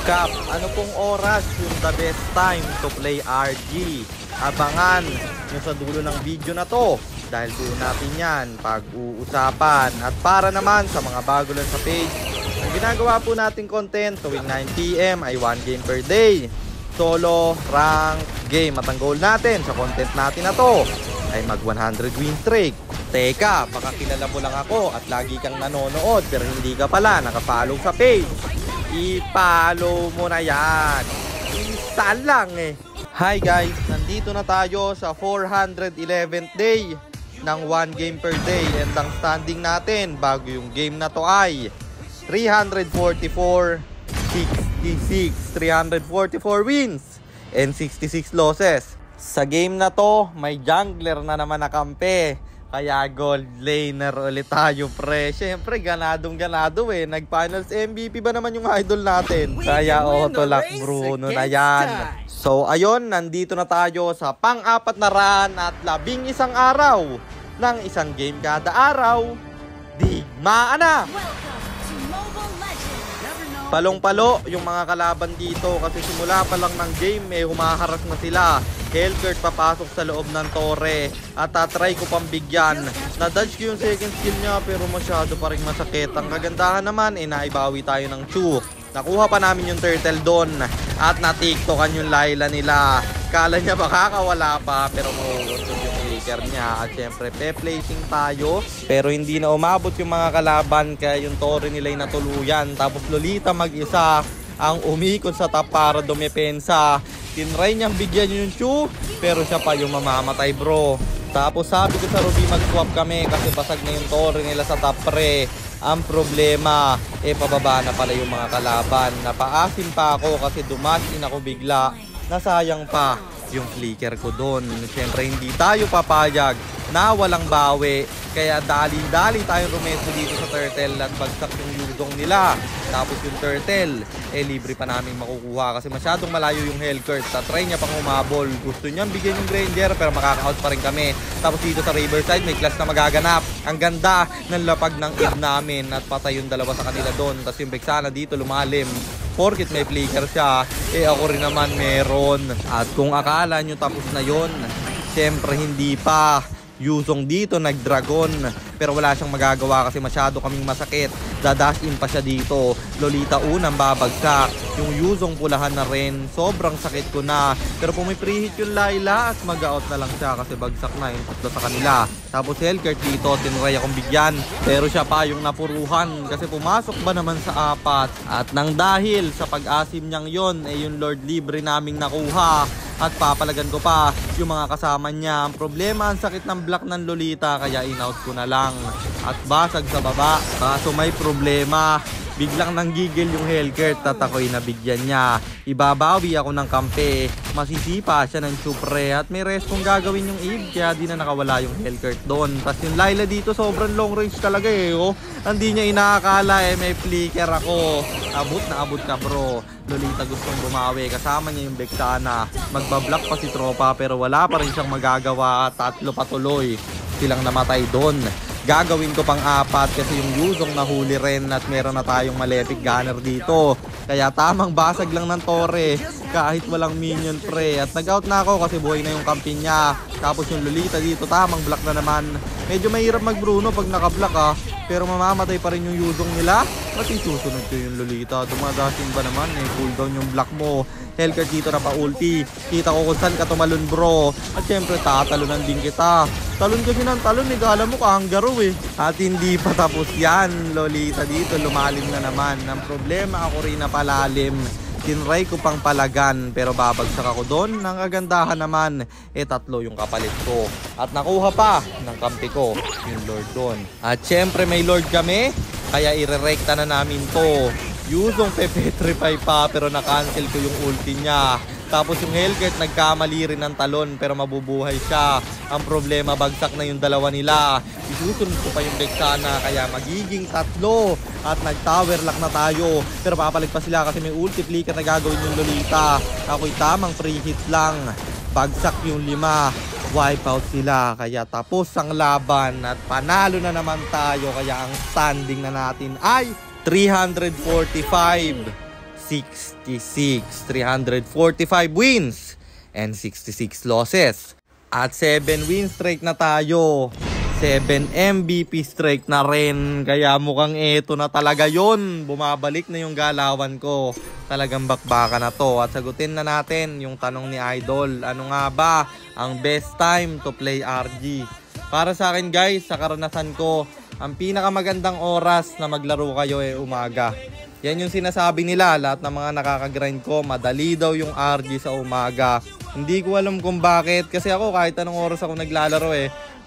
Cap, ano pong oras yung the best time to play RG? Abangan nyo sa dulo ng video na to dahil doon natin yan pag-uusapan. At para naman sa mga bago lang sa page, ang ginagawa po nating content tuwing 9 PM ay 1 game per day. Solo, rank, game. At ang goal natin sa content natin na to ay mag 100 win streak. Teka, baka kilala mo lang ako at lagi kang nanonood pero hindi ka pala nakapollow sa page. I-follow mo na yan. Isa lang eh. Hi guys, nandito na tayo sa 411th day ng 1 game per day. And ang standing natin bago yung game na to ay 344, 66, 344 wins and 66 losses. Sa game na to, may jungler na naman nakampi. Kaya gold laner ulit tayo, pre. Siyempre, ganadong-ganado eh. Nag-finals MVP ba naman yung idol natin? Kaya autolock Bruno na yan. So, ayun, nandito na tayo sa pang-apat na run at 11 araw ng isang game kada araw. Digmaan na! Palong-palo yung mga kalaban dito kasi simula pa lang ng game humaharas na sila. Hellcurt papasok sa loob ng torre at tatry ko pang bigyan. Na-dodge ko yung second skill niya pero masyado pa rin masakit. Ang kagandahan naman naibawi tayo ng Chu. Nakuha pa namin yung turtle doon at na-tiktokan yung Layla nila. Kala niya baka kawala pa pero mauuntog yung flicker niya. At syempre pe-placing tayo pero hindi na umabot yung mga kalaban kaya yung torre nila ay natuluyan. Tapos Lolita mag-isa ang umikot sa top para dumepensa. Tinry niyang bigyan yung Chu pero siya pa yung mamamatay, bro. Tapos sabi ko sa Ruby mag-swap kami kasi basag na yung torre nila sa top pre. Ang problema pababa na pala yung mga kalaban. Napaasim pa ako kasi dumasin ako bigla. Nasayang pa yung flicker ko doon. Siyempre hindi tayo papayag na walang bawi. Kaya dali-dali tayong rumeso dito sa turtle at bagsak yung yudong nila. Tapos yung turtle, libre pa namin makukuha kasi masyadong malayo yung Hellcurt. Try niya pang umabol. Gusto niyang bigyan yung Granger pero makaka-out pa rin kami. Tapos dito sa Riverside may clash na magaganap. Ang ganda ng lapag ng ib namin at patay yung dalawa sa kanila doon. Tapos yung Vexana dito lumalim. Porkit may flicker siya, ako rin naman meron. At kung akala nyo tapos na yon, siyempre hindi pa. Yuzong dito nag-dragon pero wala siyang magagawa kasi masyado kaming masakit. Dadash in pa siya dito. Lolita unang babagsak. Yung Yuzong pulahan na rin. Sobrang sakit ko na. Pero kung may pre-hit yung Layla at mag-out na lang siya kasi bagsak na yung tatlo sa kanila. Tapos Hellcurt dito, tinry akong bigyan. Pero siya pa yung napuruhan kasi pumasok ba naman sa apat. At nang dahil sa pag-asim niyang yon, yung Lord Libre naming nakuha. At papalagan ko pa yung mga kasama niya. Ang problema, ang sakit ng block ng Lolita kaya in-out ko na lang. At basag sa baba. Kaso may problema. Biglang nanggigil yung Hellcurt at ako'y nabigyan niya. Ibabawi ako ng kampe. Masisipa siya ng Chupre at may respong gagawin yung Eve kaya di na nakawala yung Hellcurt doon. Tapos yung Layla dito sobrang long range talaga oh. Hindi niya inaakala may flicker ako. Abot na abot ka, bro. Lolita gustong bumawi. Kasama niya yung Vexana. Magbablock pa si tropa pero wala pa rin siyang magagawa. Tatlo patuloy silang namatay doon. Gagawin ko pang apat kasi yung Yuzong nahuli rin at meron na tayong Malefic Gunner dito. Kaya tamang basag lang ng torre kahit walang minion, pre. At nag-out na ako kasi buhay na yung kampi niya. Tapos yung Lolita dito tamang block na naman. Medyo mahirap mag-Bruno pag naka-block pero mamamatay pa rin yung Yuzong nila. Pati susunod ko yung Lolita. Dumadasin ba naman cooldown yung block mo. Hellcurt dito na pa-ulti. Kita ko kung saan ka tumalon, bro. At syempre tatalunan din kita. Talon kasi ng talon kala mo kahanggaro At hindi pa tapos yan. Lolita dito lumalim na naman. Ang problema ako rin na palalim. Tinry ko pang palagan pero babagsak ako doon. Ang kagandahan naman tatlo yung kapalit ko. At nakuha pa ng kampi ko yung Lord doon. At syempre may Lord kami kaya irerekta na namin to. Yuzong pepetrify pa pero na-cancel ko yung ulti niya. Tapos yung Hellcurt nagkamali rin ng talon pero mabubuhay siya. Ang problema bagsak na yung dalawa nila. Isusunod ko pa yung Vexana kaya magiging tatlo. At nag-tower lock na tayo. Pero papalag pa sila kasi may ulti flicker na gagawin yung Lolita. Ako'y tamang free hit lang. Bagsak yung 5. Wipeout sila kaya tapos ang laban at panalo na naman tayo. Kaya ang standing na natin ay 345, 66, 345 wins, and 66 losses. At 7 win streak na tayo. 7 MVP streak na rin. Kaya mukhang eto na talaga yon. Bumabalik na yung galawan ko. Talagang bakbaka na to. At sagutin na natin yung tanong ni Idol. Ano nga ba ang best time to play RG? Para sa akin guys, sa karanasan ko, ang pinakamagandang oras na maglaro kayo umaga. Yan yung sinasabi nila. Lahat ng mga nakakagrind ko, madali daw yung RG sa umaga. Hindi ko alam kung bakit. Kasi ako kahit anong oras ako naglalaro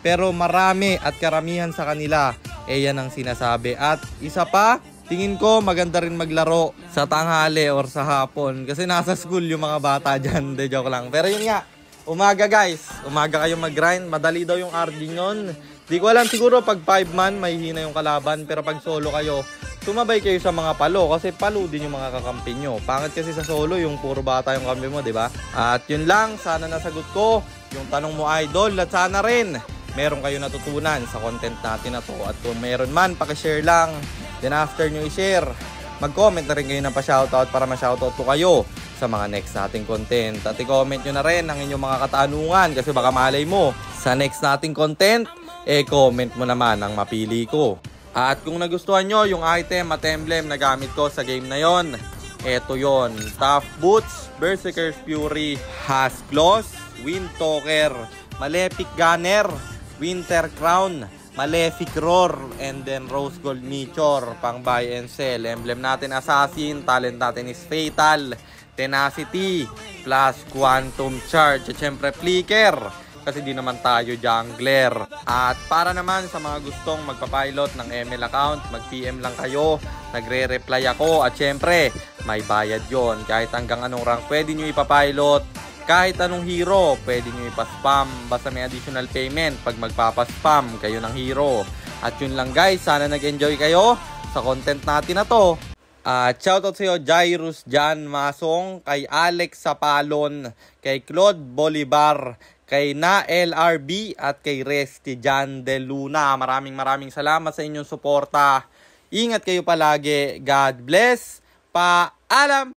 pero marami at karamihan sa kanila yan ang sinasabi. At isa pa, tingin ko maganda rin maglaro sa tanghali or sa hapon. Kasi nasa school yung mga bata dyan. De, joke lang. Pero yun nga, umaga guys. Umaga kayo mag-grind. Madali daw yung RG nyon. Di ko alam, siguro pag 5 man, may hina yung kalaban. Pero pag solo kayo, sumabay kayo sa mga palo. Kasi palo din yung mga kakampi nyo. Pangit kasi sa solo, yung puro bata yung kampi mo, di ba? At yun lang, sana nasagot ko yung tanong mo Idol. At sana rin meron kayo natutunan sa content natin na to. At kung meron man, pakishare lang. Then after nyo i-share, mag-comment na rin kayo ng pa-shoutout para ma-shoutout ko kayo sa mga next nating content. At i-comment nyo na rin ang inyong mga katanungan kasi baka malay mo sa next nating content, comment mo naman ang mapili ko. At kung nagustuhan nyo yung item at emblem na gamit ko sa game na yon, eto yon: Tough Boots, Berserker's Fury, Has Claws, Wind Talker, Malefic Gunner, Winter Crown, Malefic Roar, and then Rose Gold Meteor, pang buy and sell. Emblem natin Assassin, talent natin is Fatal, Tenacity, plus Quantum Charge, at syempre Flicker, kasi di naman tayo jungler. At para naman sa mga gustong magpapilot ng ML account, mag-PM lang kayo, nagre-reply ako, at syempre may bayad yon. Kahit hanggang anong rank pwede nyo ipapilot. Kahit anong hero, pwede nyo ipa-spam. Basta may additional payment pag magpapaspam kayo ng hero. At yun lang guys, sana nag-enjoy kayo sa content natin na to. Shoutout sa iyo, Jairus Jan Masong, kay Alex Sapalon, kay Claude Bolivar, kay Na LRB, at kay Resty Jan De Luna. Maraming salamat sa inyong suporta. Ingat kayo palagi. God bless. Paalam!